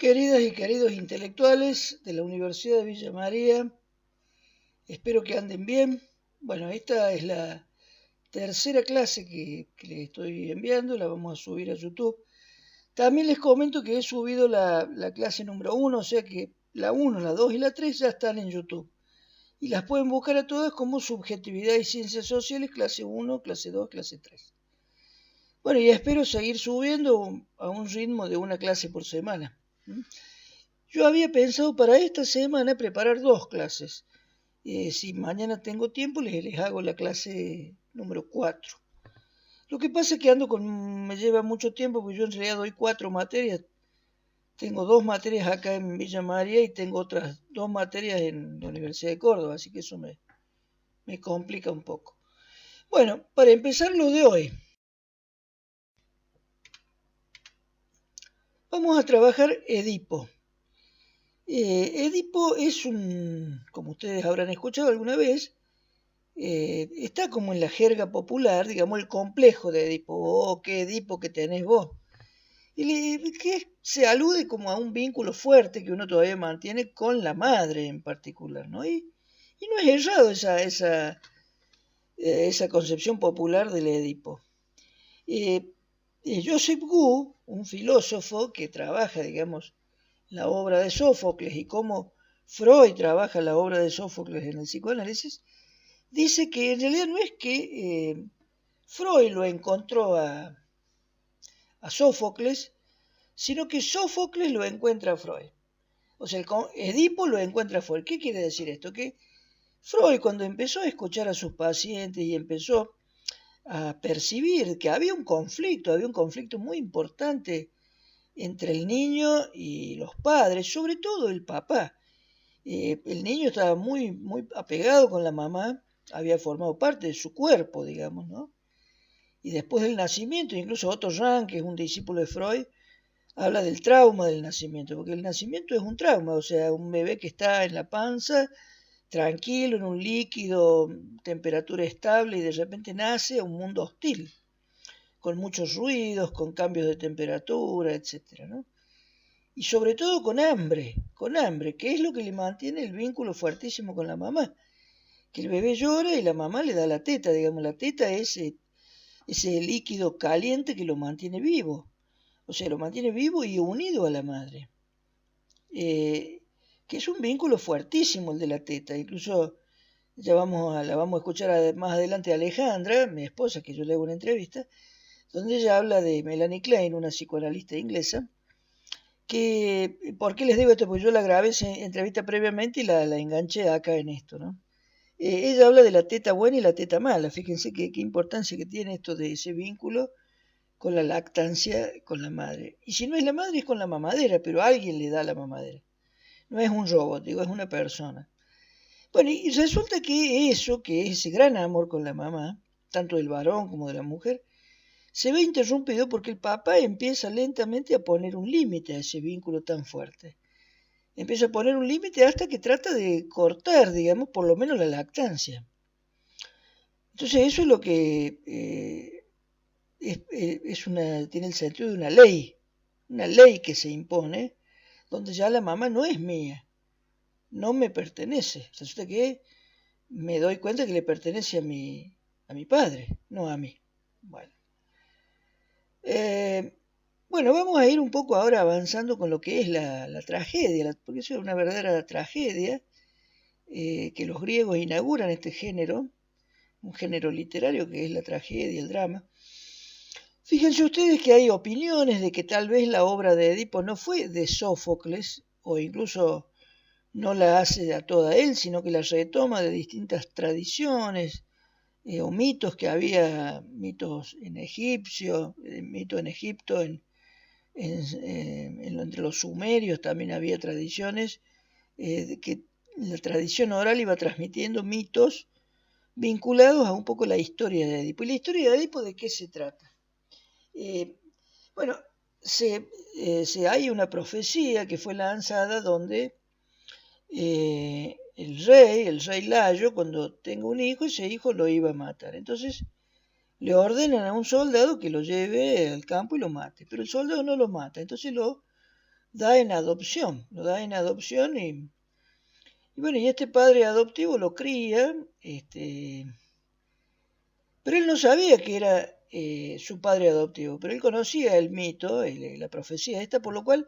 Queridas y queridos intelectuales de la Universidad de Villa María, espero que anden bien. Bueno, esta es la tercera clase que les estoy enviando, la vamos a subir a YouTube. También les comento que he subido la clase número 1, o sea que la 1, la 2 y la 3 ya están en YouTube. Y las pueden buscar a todas como Subjetividad y Ciencias Sociales, clase 1, clase 2, clase 3. Bueno, y espero seguir subiendo a un ritmo de una clase por semana. Yo había pensado para esta semana preparar dos clases. Si mañana tengo tiempo, les hago la clase número 4. Lo que pasa es que me lleva mucho tiempo, porque yo en realidad doy 4 materias. Tengo 2 materias acá en Villa María y tengo otras 2 materias en la Universidad de Córdoba, así que eso me complica un poco. Bueno, para empezar lo de hoy, vamos a trabajar Edipo. Edipo es como ustedes habrán escuchado alguna vez, está como en la jerga popular, digamos, el complejo de Edipo. Oh, qué Edipo que tenés vos. Que se alude como a un vínculo fuerte que uno todavía mantiene con la madre en particular, ¿no? Y no es errado esa concepción popular del Edipo. Joseph Gu, un filósofo que trabaja, digamos, la obra de Sófocles y cómo Freud trabaja la obra de Sófocles en el psicoanálisis, dice que en realidad no es que Freud lo encontró a Sófocles, sino que Sófocles lo encuentra a Freud. O sea, Edipo lo encuentra a Freud. ¿Qué quiere decir esto? Que Freud, cuando empezó a escuchar a sus pacientes y empezó a percibir que había un conflicto muy importante entre el niño y los padres, sobre todo el papá. El niño estaba muy apegado con la mamá, había formado parte de su cuerpo, digamos, ¿no? Y después del nacimiento, incluso Otto Rahn, que es un discípulo de Freud, habla del trauma del nacimiento, porque el nacimiento es un trauma, o sea, un bebé que está en la panza, tranquilo, en un líquido, temperatura estable, y de repente nace a un mundo hostil, con muchos ruidos, con cambios de temperatura, etcétera, ¿no? Y sobre todo con hambre, que es lo que le mantiene el vínculo fuertísimo con la mamá, que el bebé llora y la mamá le da la teta, digamos, la teta es ese líquido caliente que lo mantiene vivo, o sea, lo mantiene vivo y unido a la madre, que es un vínculo fuertísimo el de la teta. Incluso la vamos a escuchar más adelante a Alejandra, mi esposa, que yo le hago una entrevista, donde ella habla de Melanie Klein, una psicoanalista inglesa, ¿por qué les digo esto? Porque yo la grabé esa entrevista previamente y la enganché acá en esto, ¿no? Ella habla de la teta buena y la teta mala. Fíjense qué importancia que tiene esto de ese vínculo con la lactancia con la madre. Y si no es la madre, es con la mamadera, pero alguien le da la mamadera. No es un robot, digo, es una persona. Bueno, y resulta que eso, que es ese gran amor con la mamá, tanto del varón como de la mujer, se ve interrumpido porque el papá empieza lentamente a poner un límite a ese vínculo tan fuerte. Empieza a poner un límite hasta que trata de cortar, digamos, por lo menos la lactancia. Entonces eso es lo que tiene el sentido de una ley que se impone, donde ya la mamá no es mía, no me pertenece. Resulta que me doy cuenta que le pertenece a mi padre, no a mí. Bueno. Bueno, vamos a ir un poco ahora avanzando con lo que es la tragedia, porque eso es una verdadera tragedia, que los griegos inauguran este género, un género literario que es la tragedia, el drama. Fíjense ustedes que hay opiniones de que tal vez la obra de Edipo no fue de Sófocles, o incluso no la hace a toda él, sino que la retoma de distintas tradiciones o mitos que había, mitos en egipcio, mito en Egipto, entre los sumerios también había tradiciones, que la tradición oral iba transmitiendo mitos vinculados a un poco la historia de Edipo. ¿Y la historia de Edipo de qué se trata? Bueno, hay una profecía que fue lanzada donde el rey Layo, cuando tenga un hijo, ese hijo lo iba a matar. Entonces le ordenan a un soldado que lo lleve al campo y lo mate, pero el soldado no lo mata, entonces lo lo da en adopción y bueno, y este padre adoptivo lo cría, pero él no sabía que era su padre adoptivo, pero él conocía el mito, la profecía esta, por lo cual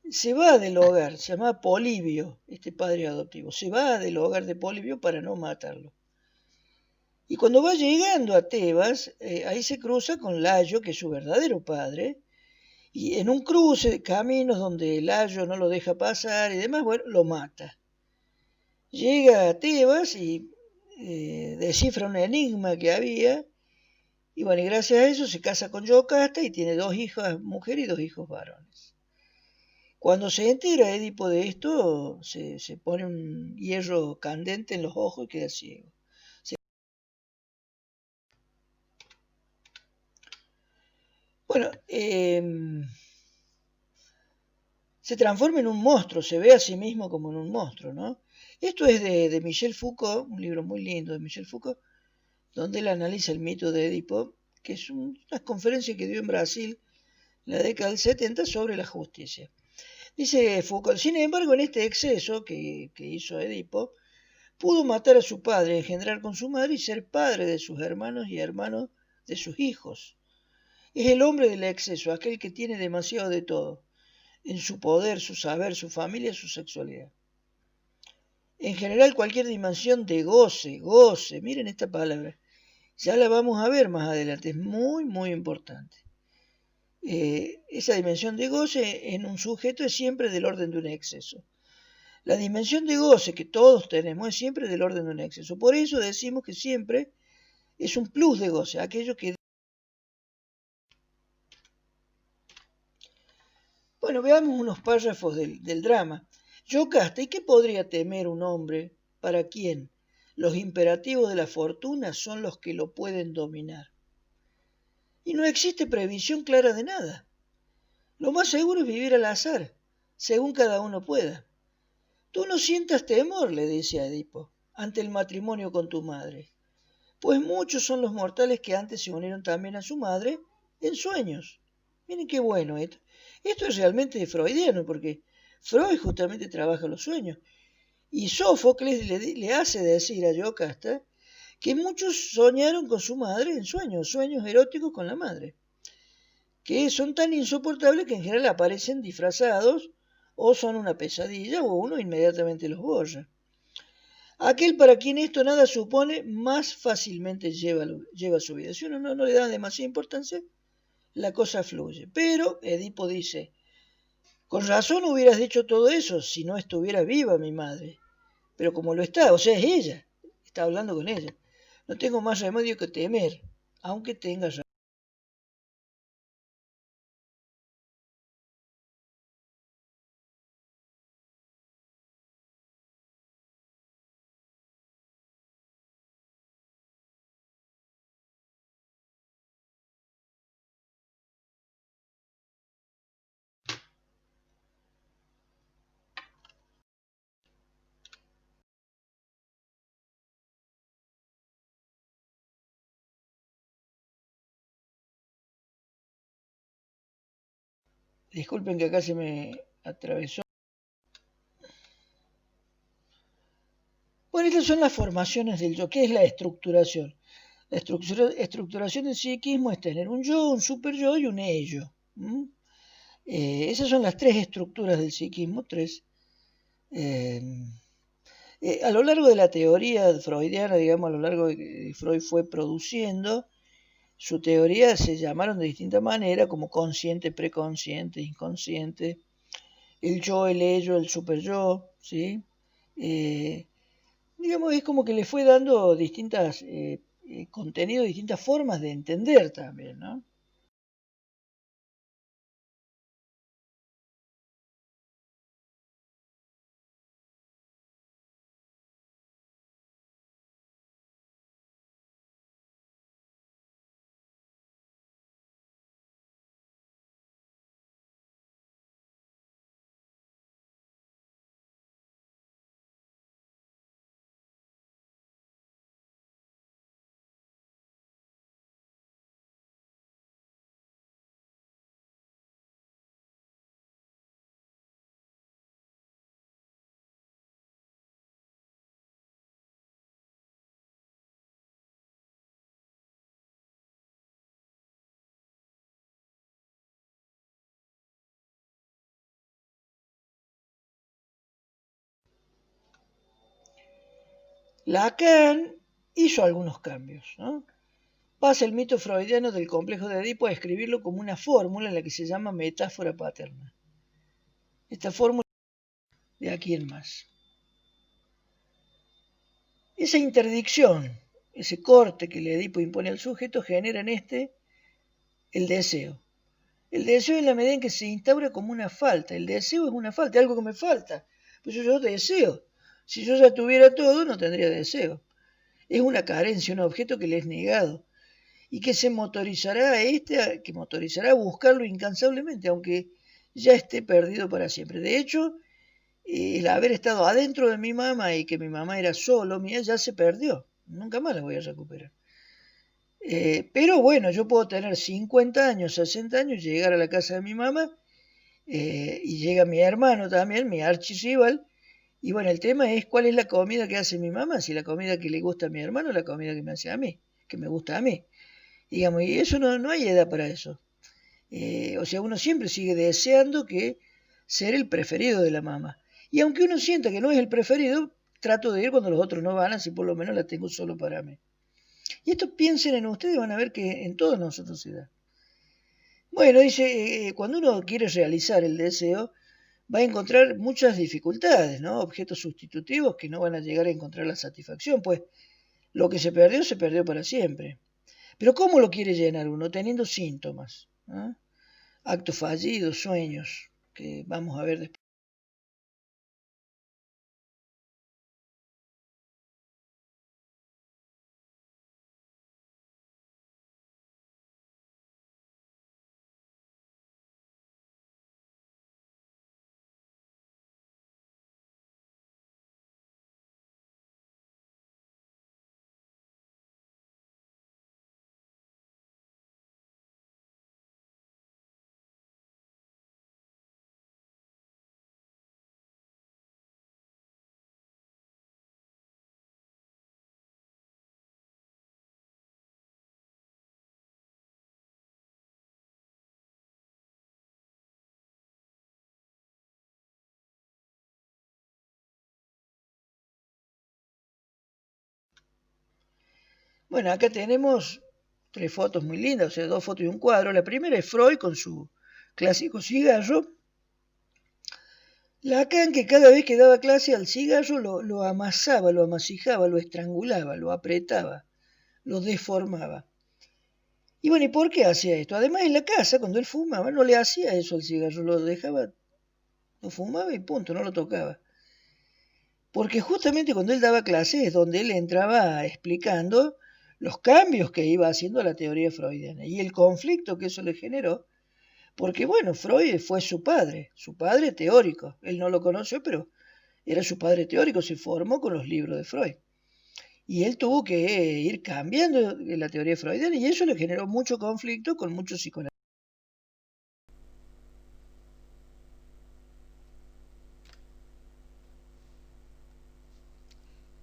se va del hogar, se llama Polibio, este padre adoptivo, se va del hogar de Polibio para no matarlo. Y cuando va llegando a Tebas, ahí se cruza con Layo, que es su verdadero padre, y en un cruce de caminos donde Layo no lo deja pasar y demás, bueno, lo mata. Llega a Tebas y descifra un enigma que había, y bueno, y gracias a eso se casa con Yocasta y tiene dos hijas mujeres y dos hijos varones. Cuando se entera Edipo de esto, se pone un hierro candente en los ojos y queda ciego. Bueno, se transforma en un monstruo, se ve a sí mismo como en un monstruo, ¿no? Esto es de Michel Foucault, un libro muy lindo de Michel Foucault, donde él analiza el mito de Edipo, que es una conferencia que dio en Brasil en la década del 70 sobre la justicia. Dice Foucault, sin embargo, en este exceso que hizo Edipo, pudo matar a su padre, engendrar con su madre y ser padre de sus hermanos y hermanos de sus hijos. Es el hombre del exceso, aquel que tiene demasiado de todo, en su poder, su saber, su familia, su sexualidad. En general, cualquier dimensión de goce, miren esta palabra, ya la vamos a ver más adelante, es muy, muy importante. Esa dimensión de goce en un sujeto es siempre del orden de un exceso. La dimensión de goce que todos tenemos es siempre del orden de un exceso. Por eso decimos que siempre es un plus de goce, aquello que... Bueno, veamos unos párrafos del drama. Yocasta, ¿y qué podría temer un hombre para quien los imperativos de la fortuna son los que lo pueden dominar? Y no existe previsión clara de nada. Lo más seguro es vivir al azar, según cada uno pueda. Tú no sientas temor, le dice a Edipo, ante el matrimonio con tu madre, pues muchos son los mortales que antes se unieron también a su madre en sueños. Miren qué bueno esto. Esto es realmente freudiano, porque Freud justamente trabaja los sueños. Y Sófocles le hace decir a Yocasta que muchos soñaron con su madre en sueños, sueños eróticos con la madre, que son tan insoportables que en general aparecen disfrazados o son una pesadilla o uno inmediatamente los borra. Aquel para quien esto nada supone, más fácilmente lleva su vida. Si uno no le da demasiada importancia, la cosa fluye. Pero Edipo dice, con razón hubieras dicho todo eso si no estuviera viva mi madre. Pero como lo está, o sea, es ella, está hablando con ella. No tengo más remedio que temer, aunque tenga razón. Disculpen que acá se me atravesó. Bueno, estas son las formaciones del yo. ¿Qué es la estructuración? La estructuración del psiquismo es tener un yo, un super yo y un ello. Esas son las tres estructuras del psiquismo, tres. Eh, a lo largo de la teoría freudiana, digamos, a lo largo de que Freud fue produciendo, su teoría se llamaron de distinta manera, como consciente, preconsciente, inconsciente, el yo, el ello, el super yo, ¿sí? Eh, digamos, es como que le fue dando distintas contenidos, distintas formas de entender también, ¿no? Lacan hizo algunos cambios, ¿no? Pasa el mito freudiano del complejo de Edipo a escribirlo como una fórmula en la que se llama metáfora paterna. Esta fórmula de aquí en más. Esa interdicción, ese corte que el Edipo impone al sujeto, genera en este el deseo. El deseo es la medida en que se instaura como una falta. El deseo es una falta, algo que me falta. Pues yo deseo. Si yo ya tuviera todo, no tendría deseo. Es una carencia, un objeto que le es negado y que se motorizará que motorizará a buscarlo incansablemente, aunque ya esté perdido para siempre. De hecho, el haber estado adentro de mi mamá y que mi mamá era solo mía ya se perdió. Nunca más la voy a recuperar. Pero bueno, yo puedo tener 50 años, 60 años, llegar a la casa de mi mamá y llega mi hermano también, mi archirrival, y bueno, el tema es cuál es la comida que hace mi mamá, si la comida que le gusta a mi hermano o la comida que me hace a mí, que me gusta a mí. Digamos, y eso no hay edad para eso. O sea, uno siempre sigue deseando que ser el preferido de la mamá. Y aunque uno sienta que no es el preferido, trato de ir cuando los otros no van, así por lo menos la tengo solo para mí. Y esto piensen en ustedes y van a ver que en todos nosotros se da. Bueno, dice, cuando uno quiere realizar el deseo, va a encontrar muchas dificultades, ¿no? Objetos sustitutivos que no van a llegar a encontrar la satisfacción, pues lo que se perdió para siempre. Pero ¿cómo lo quiere llenar uno? Teniendo síntomas, ¿no? Actos fallidos, sueños, que vamos a ver después. Bueno, acá tenemos tres fotos muy lindas, o sea, dos fotos y un cuadro. La primera es Freud con su clásico cigarro. Lacan, que cada vez que daba clase al cigarro lo amasaba, lo amasijaba, lo estrangulaba, lo apretaba, lo deformaba. Y bueno, ¿y por qué hacía esto? Además, en la casa, cuando él fumaba, no le hacía eso al cigarro, lo dejaba, lo fumaba y punto, no lo tocaba. Porque justamente cuando él daba clases es donde él entraba explicando los cambios que iba haciendo a la teoría freudiana y el conflicto que eso le generó, porque bueno, Freud fue su padre teórico, él no lo conoció, pero era su padre teórico, se formó con los libros de Freud. Y él tuvo que ir cambiando la teoría freudiana y eso le generó mucho conflicto con muchos psicoanalistas.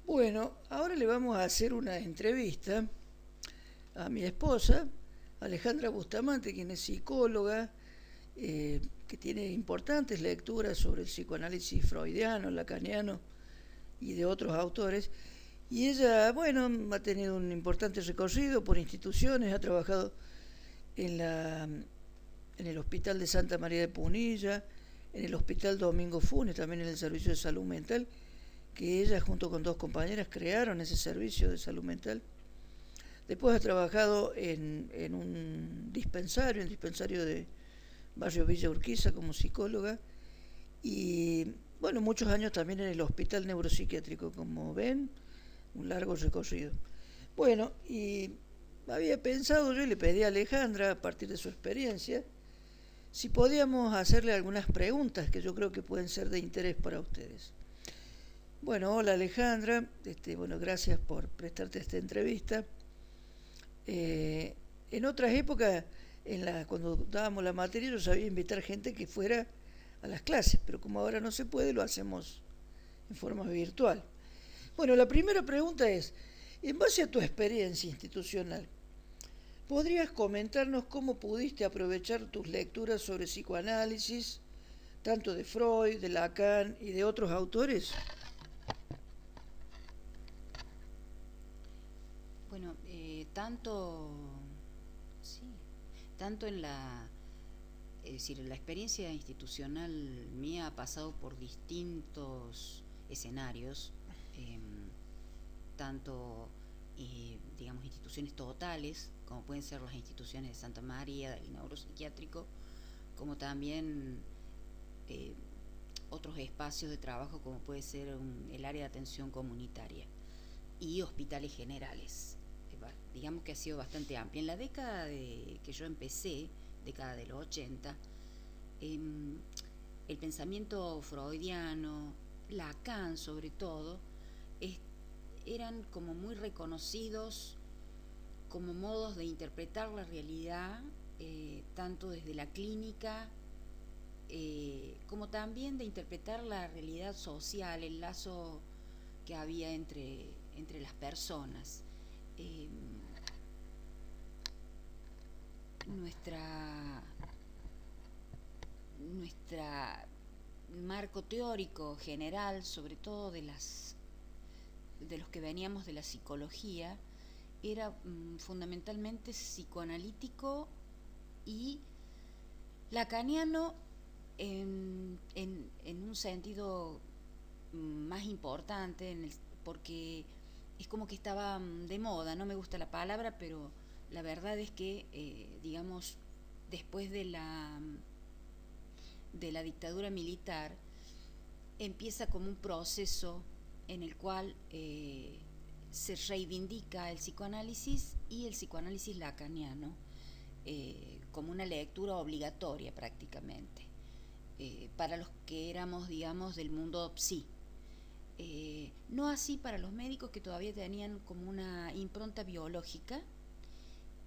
Bueno, ahora le vamos a hacer una entrevista a mi esposa, Alejandra Bustamante, quien es psicóloga, que tiene importantes lecturas sobre el psicoanálisis freudiano, lacaniano y de otros autores. Y ella, bueno, ha tenido un importante recorrido por instituciones, ha trabajado en, la, en el Hospital de Santa María de Punilla, en el Hospital Domingo Funes, también en el Servicio de Salud Mental, que ella junto con dos compañeras crearon ese servicio de salud mental. Después ha trabajado en un dispensario, en el dispensario de Barrio Villa Urquiza como psicóloga y bueno, muchos años también en el Hospital Neuropsiquiátrico, como ven, un largo recorrido. Bueno, y había pensado, yo le pedí a Alejandra, a partir de su experiencia, si podíamos hacerle algunas preguntas que yo creo que pueden ser de interés para ustedes. Bueno, hola Alejandra, bueno, gracias por prestarte esta entrevista. En otras épocas, cuando dábamos la materia, yo sabía invitar gente que fuera a las clases, pero como ahora no se puede, lo hacemos en forma virtual. Bueno, la primera pregunta es, en base a tu experiencia institucional, ¿podrías comentarnos cómo pudiste aprovechar tus lecturas sobre psicoanálisis, tanto de Freud, de Lacan y de otros autores? tanto, sí, tanto en es decir, la experiencia institucional mía ha pasado por distintos escenarios, eh, tanto, digamos, instituciones totales, como pueden ser las instituciones de Santa María, del neuropsiquiátrico, como también eh, otros espacios de trabajo, como puede ser el área de atención comunitaria y hospitales generales. Digamos que ha sido bastante amplia. En la década que yo empecé, década de los 80, el pensamiento freudiano, Lacan sobre todo, es, eran como muy reconocidos como modos de interpretar la realidad, tanto desde la clínica como también de interpretar la realidad social, el lazo que había entre las personas. Eh, nuestra, nuestra marco teórico general, sobre todo de los que veníamos de la psicología, era fundamentalmente psicoanalítico y lacaniano en un sentido más importante, porque es como que estaba de moda, no me gusta la palabra, pero la verdad es que, digamos, después de la dictadura militar, empieza como un proceso en el cual se reivindica el psicoanálisis y el psicoanálisis lacaniano como una lectura obligatoria prácticamente para los que éramos, digamos, del mundo psi. No así para los médicos que todavía tenían como una impronta biológica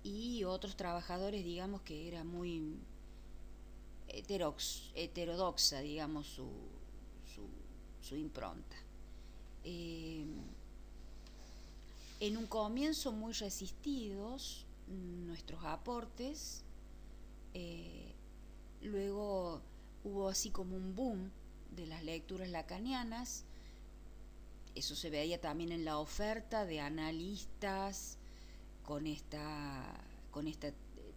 y otros trabajadores, digamos, que era muy heterodoxa, digamos, su impronta. En un comienzo muy resistidos nuestros aportes, luego hubo así como un boom de las lecturas lacanianas. Eso se veía también en la oferta de analistas con esta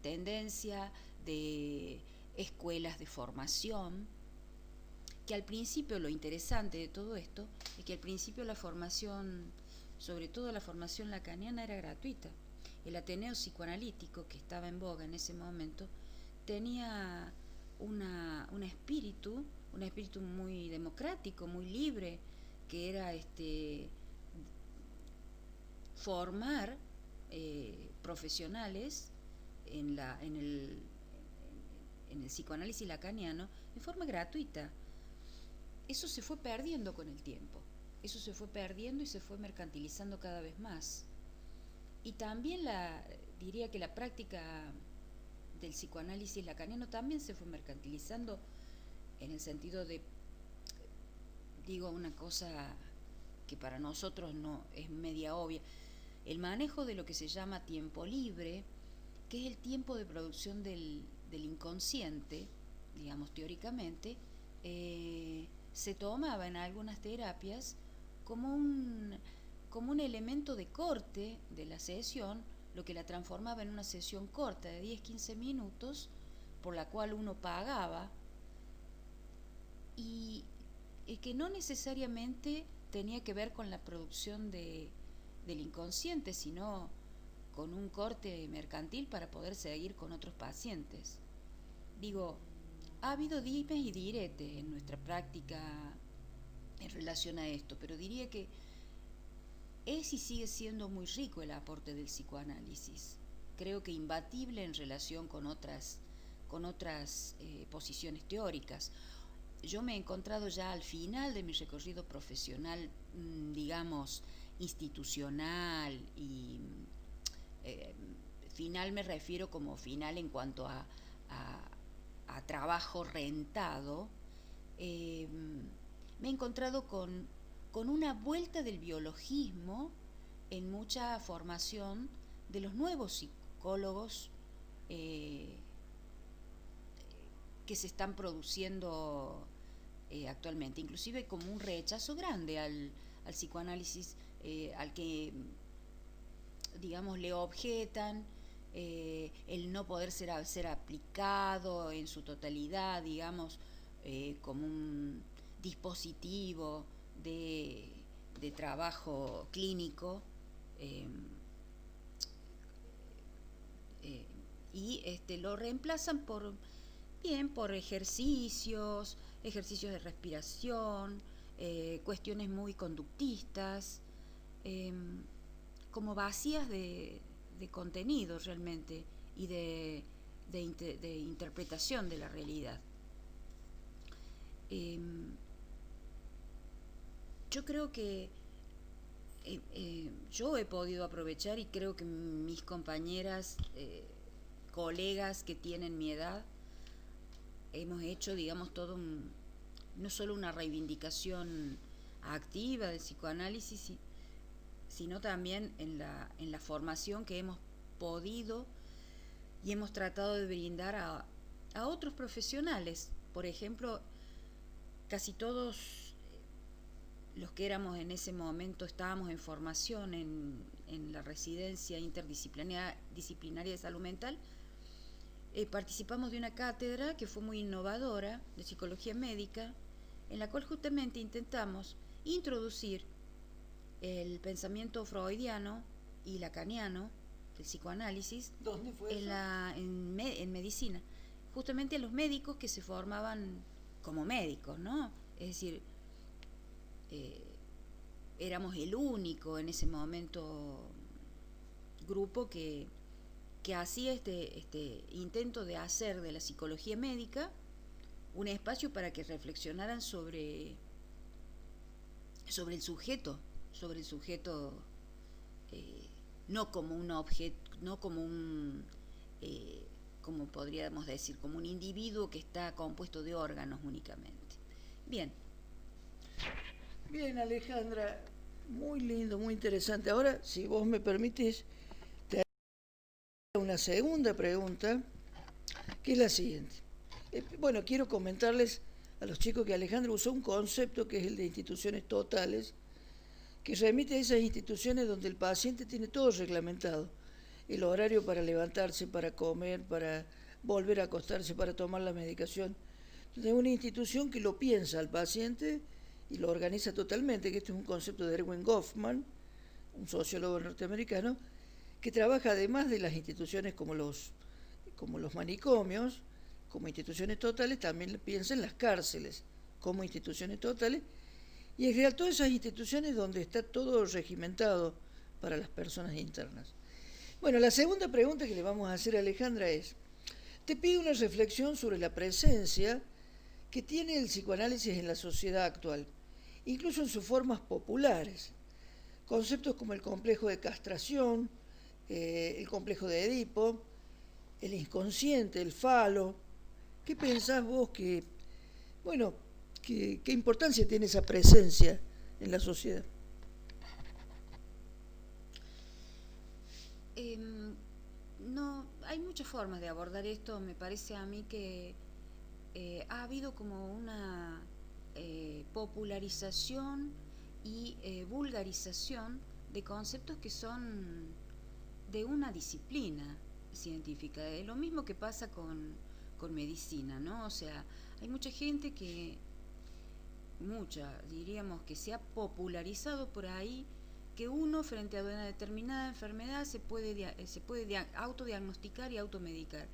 tendencia de escuelas de formación, que al principio, lo interesante de todo esto es que al principio la formación, sobre todo la formación lacaniana, era gratuita. El Ateneo Psicoanalítico, que estaba en boga en ese momento, tenía un espíritu muy democrático, muy libre, que era formar profesionales en el psicoanálisis lacaniano de forma gratuita. Eso se fue perdiendo con el tiempo, eso se fue perdiendo y se fue mercantilizando cada vez más. Y también diría que la práctica del psicoanálisis lacaniano también se fue mercantilizando en el sentido de, digo una cosa que para nosotros no es media obvia, el manejo de lo que se llama tiempo libre, que es el tiempo de producción del inconsciente, digamos teóricamente, se tomaba en algunas terapias como un elemento de corte de la sesión, lo que la transformaba en una sesión corta de 10-15 minutos, por la cual uno pagaba, y que no necesariamente tenía que ver con la producción del inconsciente, sino con un corte mercantil para poder seguir con otros pacientes. Digo, ha habido dimes y diretes en nuestra práctica en relación a esto, pero diría que es y sigue siendo muy rico el aporte del psicoanálisis. Creo que imbatible en relación con otras posiciones teóricas. Yo me he encontrado ya al final de mi recorrido profesional, digamos, institucional y final me refiero como final en cuanto a trabajo rentado, me he encontrado con una vuelta del biologismo en mucha formación de los nuevos psicólogos que se están produciendo actualmente, inclusive como un rechazo grande al psicoanálisis, al que digamos, le objetan el no poder ser aplicado en su totalidad, digamos, como un dispositivo de trabajo clínico, eh, eh, y lo reemplazan por ejercicios de respiración, cuestiones muy conductistas, eh, como vacías de contenido realmente y de interpretación de la realidad. Yo creo que yo he podido aprovechar, y creo que mis compañeras, colegas que tienen mi edad, hemos hecho, digamos, no solo una reivindicación activa del psicoanálisis, sino también en la formación que hemos podido y hemos tratado de brindar a otros profesionales. Por ejemplo, casi todos los que éramos en ese momento, estábamos en formación en la residencia interdisciplinaria de salud mental, participamos de una cátedra que fue muy innovadora de psicología médica, en la cual justamente intentamos introducir el pensamiento freudiano y lacaniano, el psicoanálisis. ¿Dónde fue eso? En medicina, justamente a los médicos que se formaban como médicos, ¿no? Es decir, éramos el único en ese momento grupo que hacía este intento de hacer de la psicología médica un espacio para que reflexionaran sobre el sujeto, no como un objeto, no como un, como podríamos decir, como un individuo que está compuesto de órganos únicamente. Bien. Bien, Alejandra, muy lindo, muy interesante. Ahora, si vos me permitís, te haré una segunda pregunta, que es la siguiente. Bueno, quiero comentarles a los chicos que Alejandra usó un concepto que es el de instituciones totales, que remite a esas instituciones donde el paciente tiene todo reglamentado. El horario para levantarse, para comer, para volver a acostarse, para tomar la medicación. Entonces, es una institución que lo piensa al paciente y lo organiza totalmente, que este es un concepto de Erwin Goffman, un sociólogo norteamericano, que trabaja además de las instituciones como los manicomios, como instituciones totales, también piensa en las cárceles como instituciones totales, y en general todas esas instituciones donde está todo regimentado para las personas internas. Bueno, la segunda pregunta que le vamos a hacer a Alejandra es, te pido una reflexión sobre la presencia que tiene el psicoanálisis en la sociedad actual, incluso en sus formas populares. Conceptos como el complejo de castración, el complejo de Edipo, el inconsciente, el falo. ¿Qué pensás vos qué importancia tiene esa presencia en la sociedad? No, hay muchas formas de abordar esto. Me parece a mí que ha habido como una popularización y vulgarización de conceptos que son de una disciplina científica. Es lo mismo que pasa con medicina, ¿no? O sea, hay mucha gente diríamos que se ha popularizado por ahí, que uno frente a una determinada enfermedad se puede autodiagnosticar y automedicar.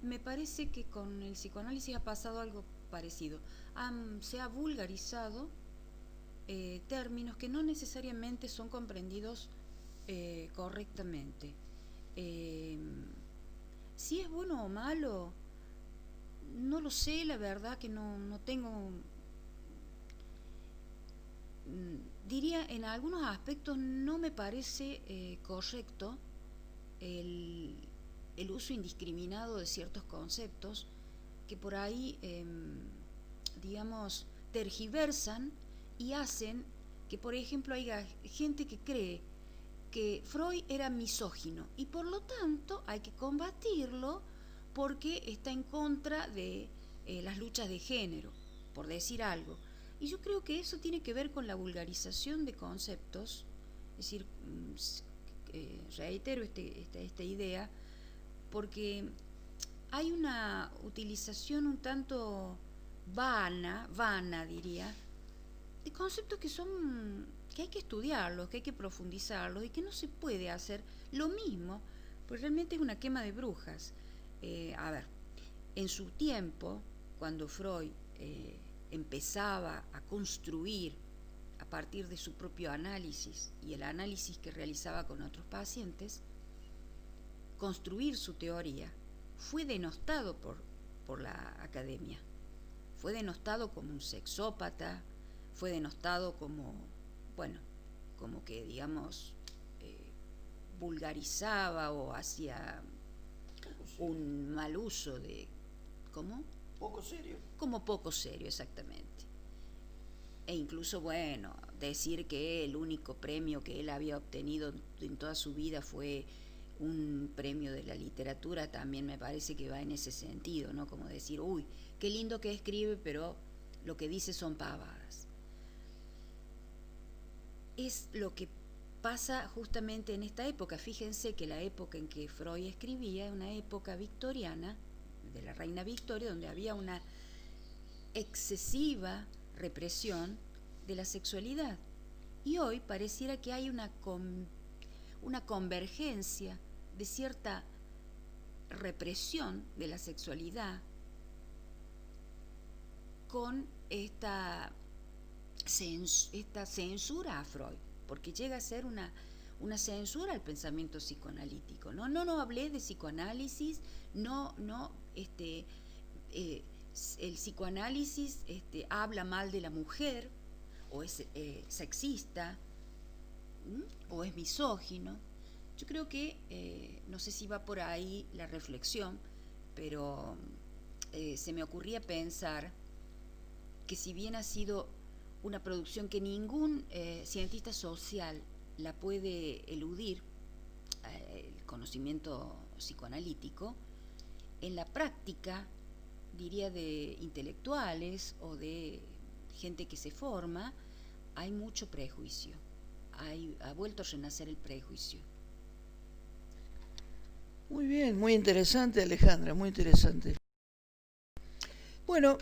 Me parece que con el psicoanálisis ha pasado algo parecido. Se ha vulgarizado términos que no necesariamente son comprendidos correctamente. Si es bueno o malo, no lo sé, la verdad que no tengo... Diría, en algunos aspectos no me parece correcto el uso indiscriminado de ciertos conceptos que por ahí, digamos, tergiversan y hacen que, por ejemplo, haya gente que cree que Freud era misógino y por lo tanto hay que combatirlo porque está en contra de las luchas de género, por decir algo. Y yo creo que eso tiene que ver con la vulgarización de conceptos, es decir, reitero esta idea, porque hay una utilización un tanto vana diría, de conceptos que hay que estudiarlos, que hay que profundizarlos y que no se puede hacer lo mismo, pues realmente es una quema de brujas. A ver, en su tiempo, cuando Freud empezaba a construir a partir de su propio análisis y el análisis que realizaba con otros pacientes, construir su teoría, fue denostado por la academia. Fue denostado como un sexópata, fue denostado como, bueno, como que, digamos, vulgarizaba o hacía un mal uso de... ¿Cómo? Poco serio. Como poco serio, exactamente. E incluso, bueno, decir que el único premio que él había obtenido en toda su vida fue un premio de la literatura, también me parece que va en ese sentido, ¿no? Como decir, uy, qué lindo que escribe, pero lo que dice son pavadas. Es lo que pasa justamente en esta época. Fíjense que la época en que Freud escribía es una época victoriana, de la reina Victoria, donde había una excesiva represión de la sexualidad. Y hoy pareciera que hay una convergencia de cierta represión de la sexualidad con esta censura a Freud, porque llega a ser una censura al pensamiento psicoanalítico. No hablé de psicoanálisis, el psicoanálisis habla mal de la mujer, o es sexista, o es misógino. Yo creo que, no sé si va por ahí la reflexión, pero se me ocurría pensar que si bien ha sido una producción que ningún cientista social la puede eludir, el conocimiento psicoanalítico, en la práctica, diría, de intelectuales o de gente que se forma, hay mucho prejuicio. Ha vuelto a renacer el prejuicio. Muy bien, muy interesante, Alejandra, muy interesante. Bueno,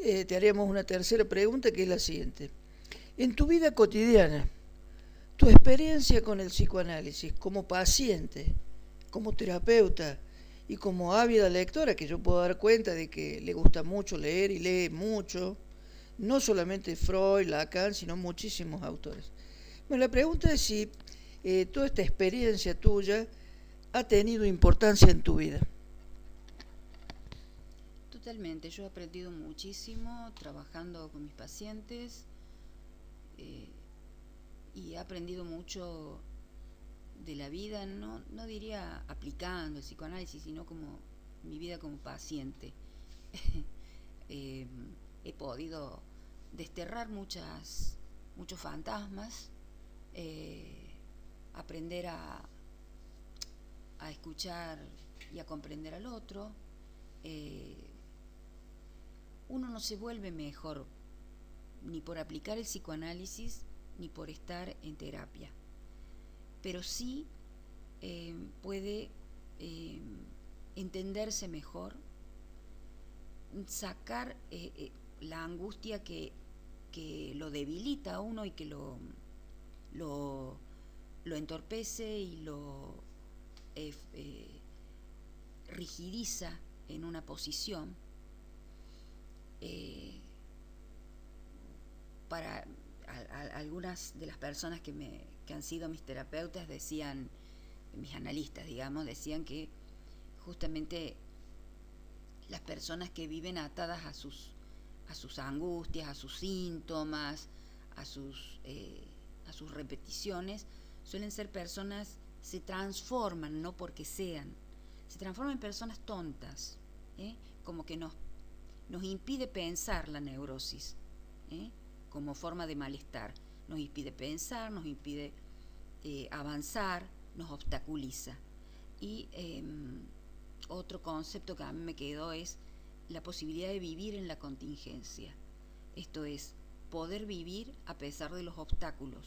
te haríamos una tercera pregunta, que es la siguiente. En tu vida cotidiana, tu experiencia con el psicoanálisis como paciente, como terapeuta y como ávida lectora, que yo puedo dar cuenta de que le gusta mucho leer y lee mucho, no solamente Freud, Lacan, sino muchísimos autores. Bueno, la pregunta es si toda esta experiencia tuya ha tenido importancia en tu vida. Totalmente, yo he aprendido muchísimo trabajando con mis pacientes y he aprendido mucho de la vida, no diría aplicando el psicoanálisis, sino como mi vida como paciente. He podido desterrar muchos fantasmas, aprender a escuchar y a comprender al otro. Uno no se vuelve mejor ni por aplicar el psicoanálisis ni por estar en terapia, pero sí puede entenderse mejor, sacar la angustia que lo debilita a uno y que lo entorpece y lo rigidiza en una posición. Para algunas de las personas que han sido mis terapeutas decían, mis analistas, digamos, decían que justamente las personas que viven atadas a sus angustias, a sus síntomas, a sus repeticiones, suelen ser personas, se transforman, no porque sean, se transforman en personas tontas, como que nos impide pensar la neurosis, como forma de malestar, nos impide pensar, nos impide avanzar, nos obstaculiza. Y otro concepto que a mí me quedó es la posibilidad de vivir en la contingencia, esto es, poder vivir a pesar de los obstáculos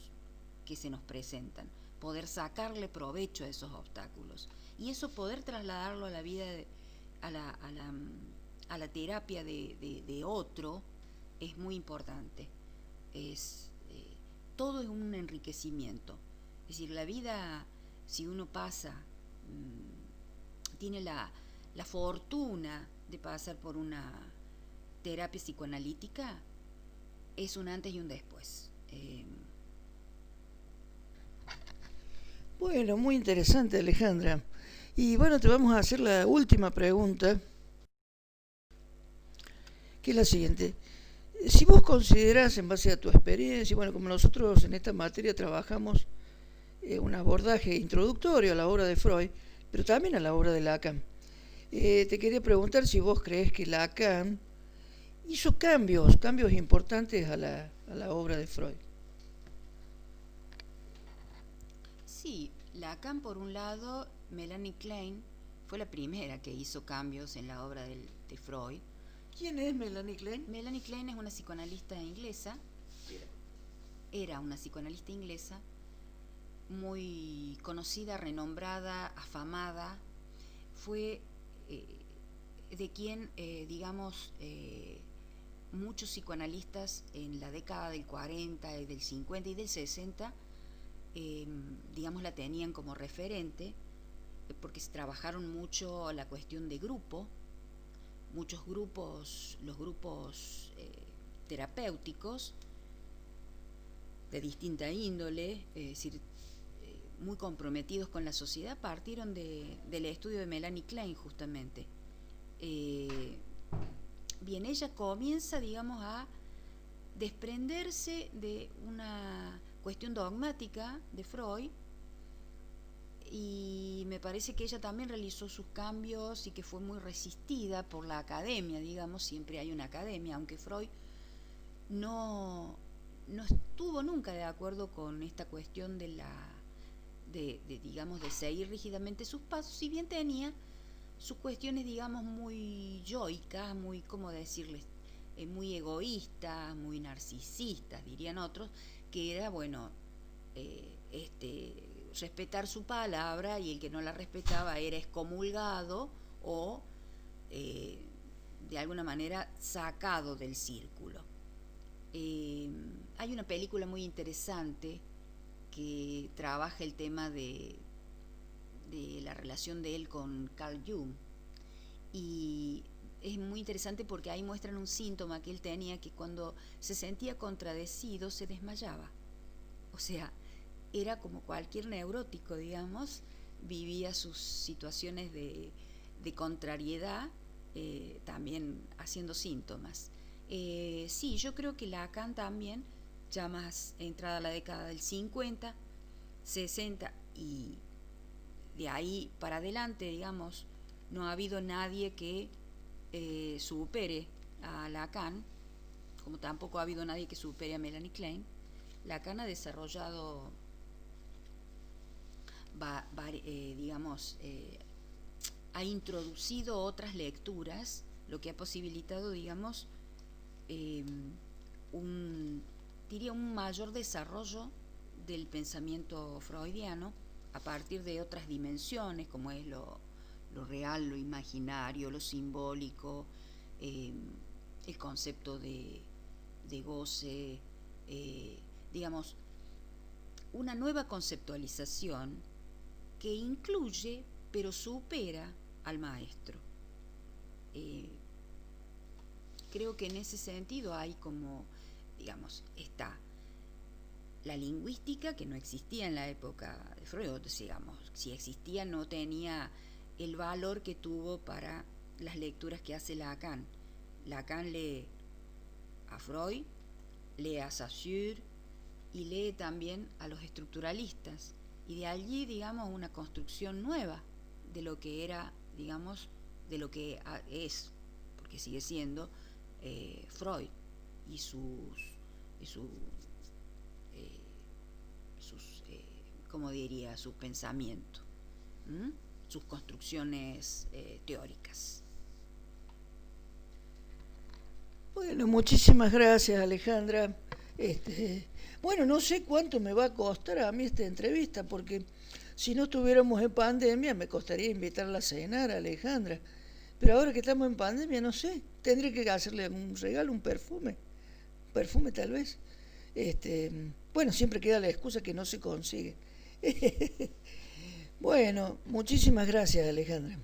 que se nos presentan, poder sacarle provecho a esos obstáculos. Y eso poder trasladarlo a la vida, a la terapia de otro, es muy importante. Todo es un enriquecimiento. Es decir, la vida, si uno pasa, tiene la fortuna de pasar por una terapia psicoanalítica, es un antes y un después. Bueno, muy interesante, Alejandra. Y bueno, te vamos a hacer la última pregunta, que es la siguiente. Si vos considerás, en base a tu experiencia, bueno, como nosotros en esta materia trabajamos un abordaje introductorio a la obra de Freud, pero también a la obra de Lacan, te quería preguntar si vos crees que Lacan hizo cambios importantes a la obra de Freud. Sí, Lacan por un lado, Melanie Klein fue la primera que hizo cambios en la obra de Freud. ¿Quién es Melanie Klein? Melanie Klein es una psicoanalista inglesa. Era una psicoanalista inglesa muy conocida, renombrada, afamada. Fue de quien, muchos psicoanalistas en la década del 40, del 50 y del 60, la tenían como referente, porque se trabajaron mucho la cuestión de grupo. Muchos grupos, los grupos terapéuticos de distinta índole, es decir, muy comprometidos con la sociedad, partieron del estudio de Melanie Klein justamente. Bien, ella comienza, a desprenderse de una cuestión dogmática de Freud, y me parece que ella también realizó sus cambios y que fue muy resistida por la academia, siempre hay una academia, aunque Freud no estuvo nunca de acuerdo con esta cuestión de seguir rígidamente sus pasos, si bien tenía sus cuestiones, muy yoicas, muy, ¿cómo decirles?, muy egoístas, muy narcisistas, dirían otros, que era, respetar su palabra, y el que no la respetaba era excomulgado o de alguna manera sacado del círculo. Hay una película muy interesante que trabaja el tema de la relación de él con Carl Jung, y es muy interesante porque ahí muestran un síntoma que él tenía, que cuando se sentía contradecido se desmayaba. O sea, era como cualquier neurótico, vivía sus situaciones de contrariedad, también haciendo síntomas. Sí, yo creo que Lacan también, ya más entrada la década del 50, 60, y de ahí para adelante, no ha habido nadie que supere a Lacan, como tampoco ha habido nadie que supere a Melanie Klein. Lacan ha desarrollado ha introducido otras lecturas, lo que ha posibilitado, un mayor desarrollo del pensamiento freudiano a partir de otras dimensiones, como es lo real, lo imaginario, lo simbólico, el concepto de goce, una nueva conceptualización que incluye pero supera al maestro. Creo que en ese sentido hay como, está la lingüística, que no existía en la época de Freud, si existía no tenía el valor que tuvo para las lecturas que hace Lacan. Lacan lee a Freud, lee a Saussure y lee también a los estructuralistas, y de allí, una construcción nueva de lo que era, de lo que es, porque sigue siendo Freud y su pensamiento, sus construcciones teóricas. Bueno, muchísimas gracias, Alejandra. Este, bueno, no sé cuánto me va a costar a mí esta entrevista, porque si no estuviéramos en pandemia me costaría invitarla a cenar a Alejandra. Pero ahora que estamos en pandemia, no sé, tendré que hacerle un regalo, un perfume tal vez. Este, bueno, siempre queda la excusa que no se consigue. Bueno, muchísimas gracias, Alejandra.